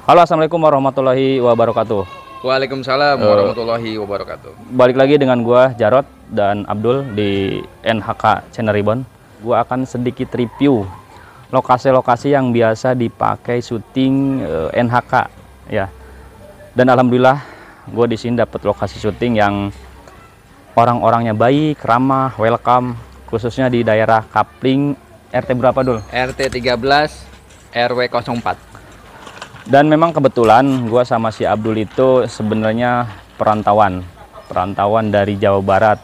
Halo, assalamualaikum warahmatullahi wabarakatuh. Waalaikumsalam warahmatullahi wabarakatuh. Balik lagi dengan gua Jarot dan Abdul di NHK Channel Ribbon. Gua akan sedikit review lokasi-lokasi yang biasa dipakai syuting NHK ya. Dan alhamdulillah gua di sini dapat lokasi syuting yang orang-orangnya baik, ramah, welcome, khususnya di daerah Kapling RT berapa Dul? RT 13 RW 04. Dan memang kebetulan gua sama si Abdul itu sebenarnya perantauan dari Jawa Barat.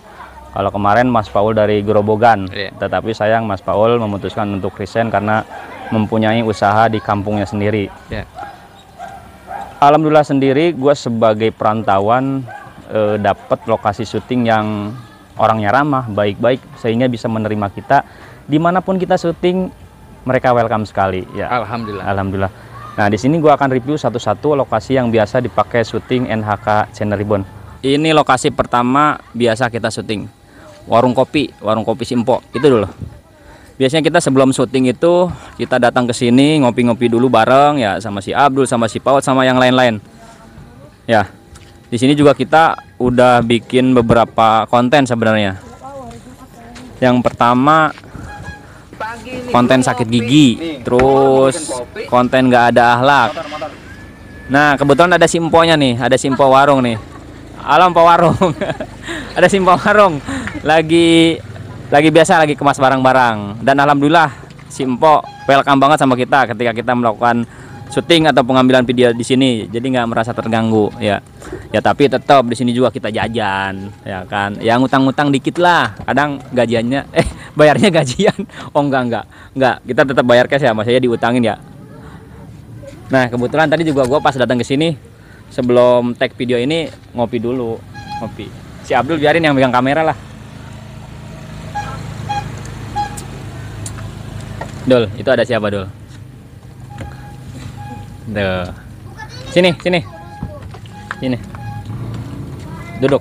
Kalau kemarin Mas Paul dari Grobogan, tetapi sayang Mas Paul memutuskan untuk resign karena mempunyai usaha di kampungnya sendiri. Alhamdulillah sendiri gua sebagai perantauan dapat lokasi syuting yang orangnya ramah, baik-baik, sehingga bisa menerima kita dimanapun kita syuting. Mereka welcome sekali ya. Alhamdulillah. Nah, di sini gua akan review satu-satu lokasi yang biasa dipakai syuting NHK Channel Ribbon. Ini lokasi pertama biasa kita syuting. Warung kopi Simpo. Itu dulu. Biasanya kita sebelum syuting itu kita datang ke sini ngopi-ngopi dulu bareng ya sama si Abdul, sama si Paut, sama yang lain-lain. Ya. Di sini juga kita udah bikin beberapa konten sebenarnya. Yang pertama konten sakit gigi, terus konten nggak ada akhlak. Nah, kebetulan ada simponya nih, ada simpo warung nih. Alam po warung. Ada simpo warung lagi biasa lagi kemas barang-barang. Dan alhamdulillah simpo welcome banget sama kita ketika kita melakukan syuting atau pengambilan video di sini. Jadi nggak merasa terganggu ya. Ya tapi tetap di sini juga kita jajan ya kan. Yang ngutang-ngutang dikit lah. Kadang gajiannya bayarnya gajian. Oh enggak. Kita tetap bayar cash ya, maksudnya diutangin ya. Nah, kebetulan tadi juga gua pas datang ke sini sebelum tag video ini ngopi dulu. Si Abdul biarin yang pegang kamera lah. Dul, itu ada siapa, Dul? Duh. Sini. Duduk.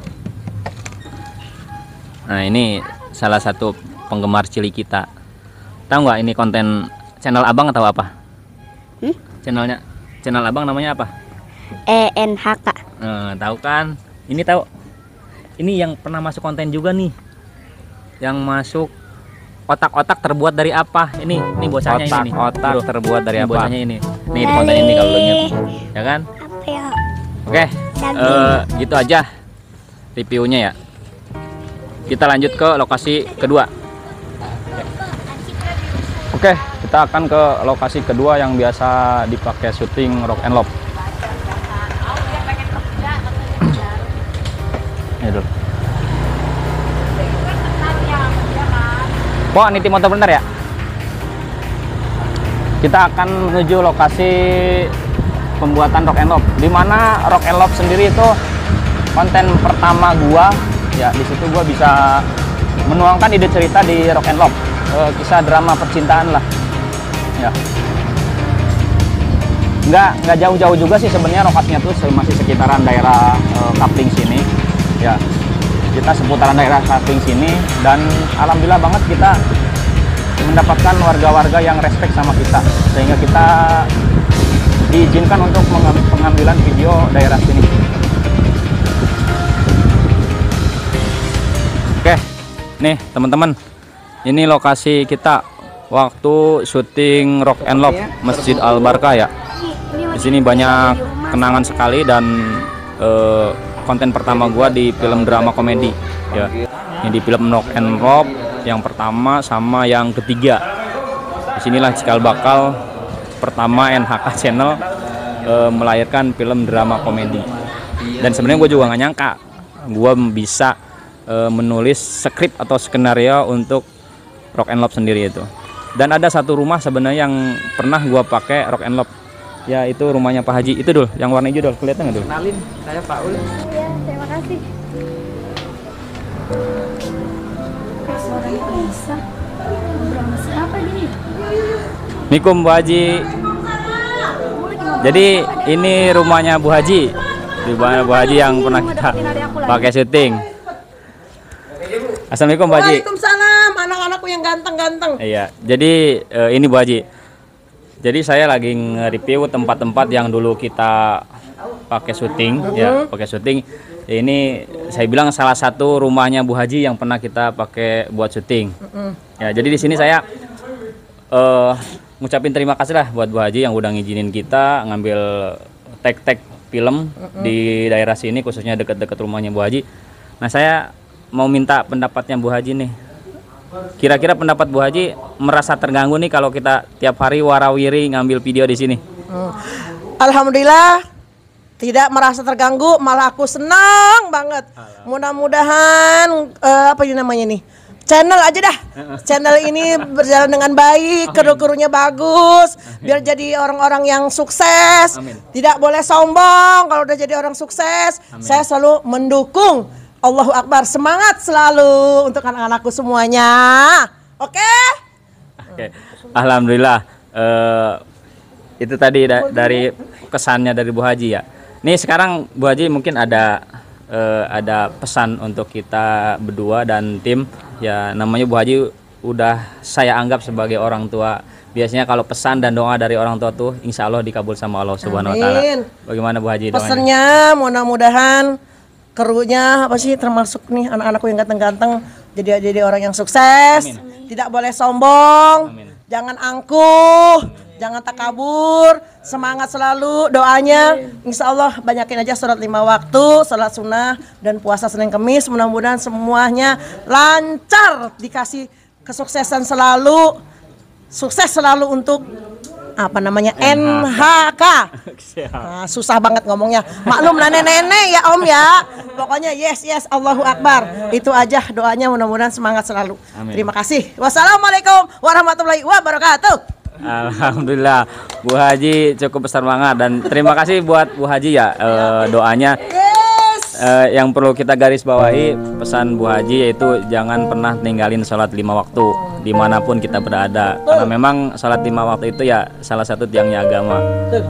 Nah, ini salah satu penggemar cili kita. Tahu nggak ini konten channel Abang atau apa? Channel Abang namanya apa? NHK. Tahu kan? Ini tahu. Ini yang pernah masuk konten juga nih. Yang masuk otak-otak terbuat dari apa? Ini bocahnya ini nih. Otak terbuat dari apa? Bocahnya ini. Nih di konten ini kalau lo ingat. Ya kan? Apa ya? Oke. Gitu aja reviewnya ya. Kita lanjut ke lokasi kedua. Oke, kita akan ke lokasi kedua yang biasa dipakai syuting Rock and Love. Ini dulu. Wah, nitip motor bentar ya. Kita akan menuju lokasi pembuatan Rock and Love. Di mana Rock and Love sendiri itu konten pertama gua ya. Di situ gua bisa menuangkan ide cerita di Rock and Love. Kisah drama percintaan lah ya. Nggak jauh-jauh juga sih sebenarnya lokasinya tuh masih sekitaran daerah Kapling sini ya. Kita seputaran daerah Kapling sini dan alhamdulillah banget kita mendapatkan warga-warga yang respect sama kita sehingga kita diizinkan untuk pengambilan video daerah sini. Oke, nih teman-teman. Ini lokasi kita waktu syuting Rock and Love Masjid Al Barkah ya. Di sini banyak kenangan sekali dan konten pertama gua di film drama komedi ya. Ini di film Rock and Love yang pertama sama yang ketiga. Disinilah cikal bakal pertama NHK Channel melahirkan film drama komedi. Dan sebenarnya gue juga nggak nyangka gue bisa menulis skrip atau skenario untuk Rock and Love sendiri itu. Dan ada satu rumah sebenarnya yang pernah gua pakai Rock and Love, ya itu rumahnya Pak Haji. Itu Dul, yang warna hijau Dul, kelihatan nggak Dul? Kenalin, saya Pak Ul. Iya, terima kasih. Suaranya bisa. Berapa siapa gini? Assalamualaikum Bu Haji. Jadi ini rumahnya Bu Haji. Di mana Bu Haji yang pernah kita pakai syuting. Assalamualaikum Bu Haji. Waalaikumsalam, anak-anakku yang ganteng-ganteng. Iya, jadi ini Bu Haji. Jadi saya lagi nge-review tempat-tempat yang dulu kita pakai syuting, ya, pakai syuting. Ini saya bilang salah satu rumahnya Bu Haji yang pernah kita pakai buat syuting. Ya, jadi di sini saya ngucapin terima kasih lah buat Bu Haji yang udah ngizinin kita ngambil tag film di daerah sini, khususnya dekat-dekat rumahnya Bu Haji. Nah, saya mau minta pendapatnya Bu Haji nih. Kira-kira pendapat Bu Haji merasa terganggu nih kalau kita tiap hari warawiri ngambil video di sini? Alhamdulillah tidak merasa terganggu, malah aku senang banget. Mudah-mudahan apa ini namanya nih? Channel aja dah. Channel ini berjalan dengan baik, kru-krunya bagus, biar jadi orang-orang yang sukses. Amin. Tidak boleh sombong kalau udah jadi orang sukses. Amin. Saya selalu mendukung. Allahu Akbar, semangat selalu untuk anak-anakku semuanya. Oke? Oke. Alhamdulillah. Itu tadi dari kesannya dari Bu Haji ya. Nih sekarang Bu Haji mungkin ada pesan untuk kita berdua dan tim. Ya, namanya Bu Haji udah saya anggap sebagai orang tua. Biasanya kalau pesan dan doa dari orang tua tuh insya Allah dikabul sama Allah Subhanahu Wa Taala. Amin. Bagaimana Bu Haji doanya? Pesannya mudah-mudahan krunya apa sih, termasuk nih anak-anakku yang ganteng-ganteng jadi orang yang sukses. Amin. Tidak boleh sombong. Amin. Jangan angkuh. Jangan takabur. Semangat selalu doanya. Insya Allah banyakin aja sholat 5 waktu, sholat sunnah dan puasa Senin Kemis. Mudah-mudahan semuanya lancar, dikasih kesuksesan selalu, sukses selalu untuk apa namanya NHK. Nah, susah banget ngomongnya. Maklum nenek-nenek ya Om ya. Pokoknya yes Allahu Akbar. Itu aja doanya, mudah-mudahan semangat selalu. Amin. Terima kasih. Wassalamualaikum warahmatullahi wabarakatuh. Alhamdulillah Bu Haji cukup besar banget dan terima kasih buat Bu Haji ya doanya. Yang perlu kita garis bawahi pesan Bu Haji yaitu jangan pernah tinggalin sholat 5 waktu dimanapun kita berada, karena memang sholat 5 waktu itu ya salah satu tiangnya agama.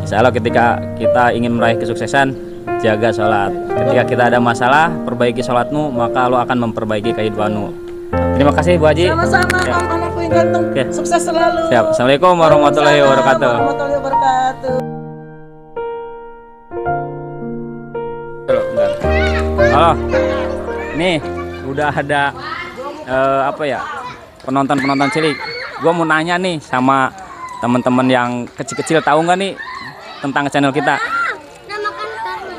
Insya Allah ketika kita ingin meraih kesuksesan, jaga sholat. Ketika kita ada masalah, perbaiki sholatmu, maka Allah akan memperbaiki kehidupanmu. Terima kasih Bu Haji. Sama-sama Ya. Om, anakku yang ganteng. Oke. Sukses selalu. Siap. Assalamualaikum warahmatullahi wabarakatuh. Warahmatullahi wabarakatuh. Bentar. Halo, nih udah ada apa ya, penonton cilik. Gua mau nanya nih sama teman-teman yang kecil-kecil, tahu nggak nih tentang channel kita?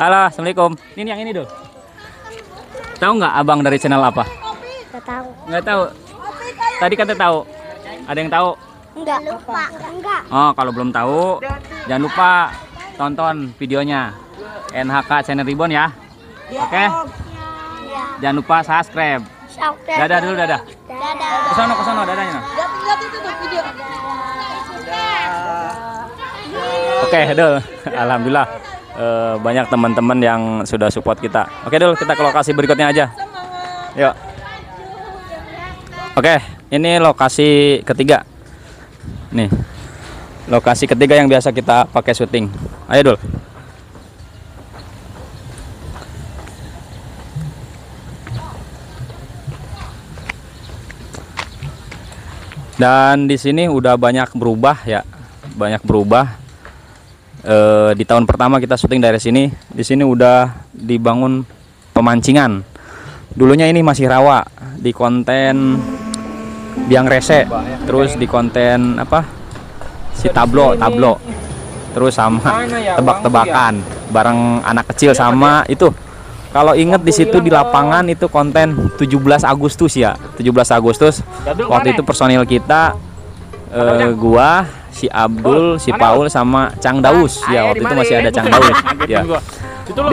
Halo, assalamualaikum. Ini yang ini dulu. Tahu nggak abang dari channel apa? Gak tahu. Nggak tahu. Tadi kata tahu. Ada yang tahu? Enggak. Lupa. Enggak. Oh, kalau belum tahu, jangan lupa tonton videonya NHK Channel Ribbon ya. Oke. Jangan lupa subscribe. Dadah dulu, dadah. Dadah. Ke sono dadanya. Lihat itu tuh video. Oke, Dul. Alhamdulillah banyak teman-teman yang sudah support kita. Oke, Dul, kita ke lokasi berikutnya aja. Yuk. Oke, ini lokasi ketiga. Nih. Lokasi ketiga yang biasa kita pakai syuting. Ayo, Dul. Dan di sini udah banyak berubah ya, banyak berubah. Di tahun pertama kita syuting dari sini, di sini udah dibangun pemancingan. Dulunya ini masih rawa, di konten biang rese, terus di konten apa? Si tablo, terus sama tebak-tebakan bareng anak kecil sama itu. Kalau inget di situ di lapangan itu konten 17 Agustus ya, 17 Agustus. Waktu itu personil kita gua, si Abdul, si Paul sama Cang Daus. Ya, waktu itu masih ada Cang Daus. Ya.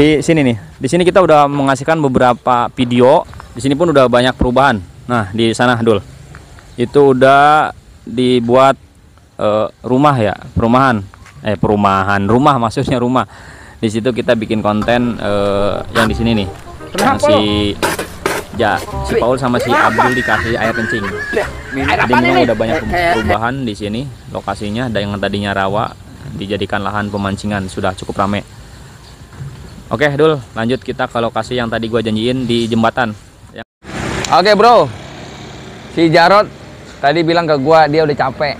Di sini nih. Di sini kita udah mengasihkan beberapa video. Di sini pun udah banyak perubahan. Nah, di sana Dul. Itu udah dibuat rumah ya, perumahan, rumah maksudnya rumah. Di situ kita bikin konten yang di sini nih. Nah, si Paul sama si Abdul dikasih air kencing. Jadi memang udah banyak perubahan di sini. Lokasinya yang tadinya rawa dijadikan lahan pemancingan, sudah cukup rame. Oke, Dul, lanjut kita ke lokasi yang tadi gua janjiin di jembatan. Oke bro, si Jarod tadi bilang ke gua dia udah capek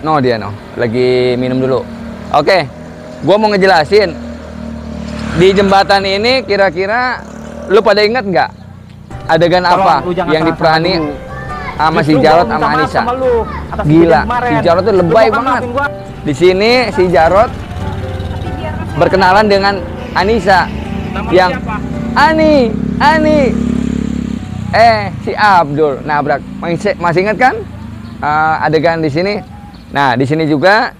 No, dia no. Lagi minum dulu. Oke. Gua mau ngejelasin. Di jembatan ini kira-kira lu pada inget nggak adegan apa yang diperani sama si Jarod sama Anissa? Gila, si Jarod tuh lebay banget. Di sini si Jarod berkenalan dengan Anissa yang Ani, si Abdul nabrak. Masih ingat kan adegan di sini? Nah, di sini juga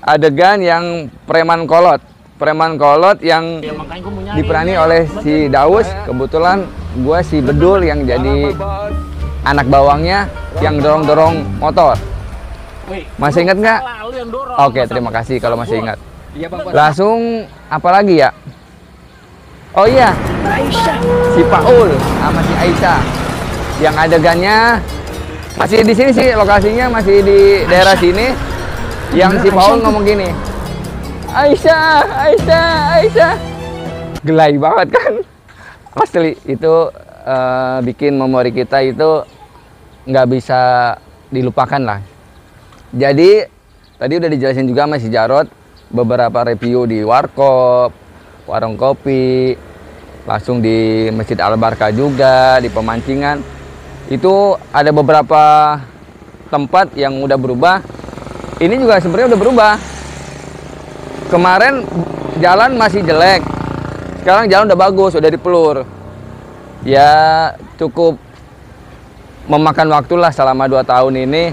adegan yang preman kolot yang diperani oleh si Daus. Kebetulan gue si Bedul yang jadi anak bawangnya yang dorong motor. Masih ingat nggak? Oke, terima kasih kalau masih ingat. Langsung apa lagi ya? Oh iya, si Paul sama si Aisyah yang adegannya masih di sini sih, lokasinya masih di daerah sini. Yang si Paul ngomong gini, Aisyah, gelai banget kan? Asli itu bikin memori kita itu nggak bisa dilupakan lah. Jadi tadi udah dijelasin juga sama si Jarod beberapa review di warkop, warung kopi, langsung di Masjid Al-Barkah juga, di pemancingan. Itu ada beberapa tempat yang udah berubah. Ini juga sebenarnya udah berubah. Kemarin jalan masih jelek, sekarang jalan udah bagus, udah dipelur. Ya cukup memakan waktu lah selama 2 tahun ini.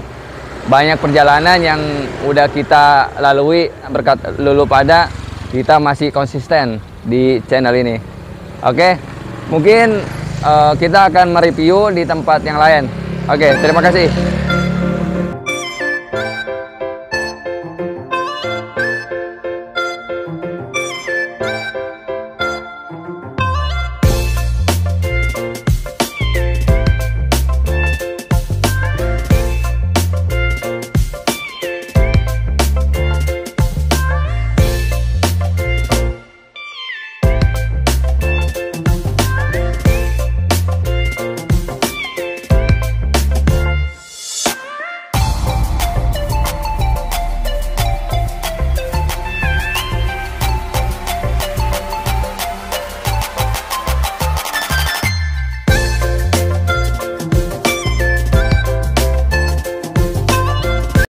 Banyak perjalanan yang udah kita lalui berkat lulu pada kita masih konsisten di channel ini. Oke, mungkin kita akan mereview di tempat yang lain. Oke, terima kasih.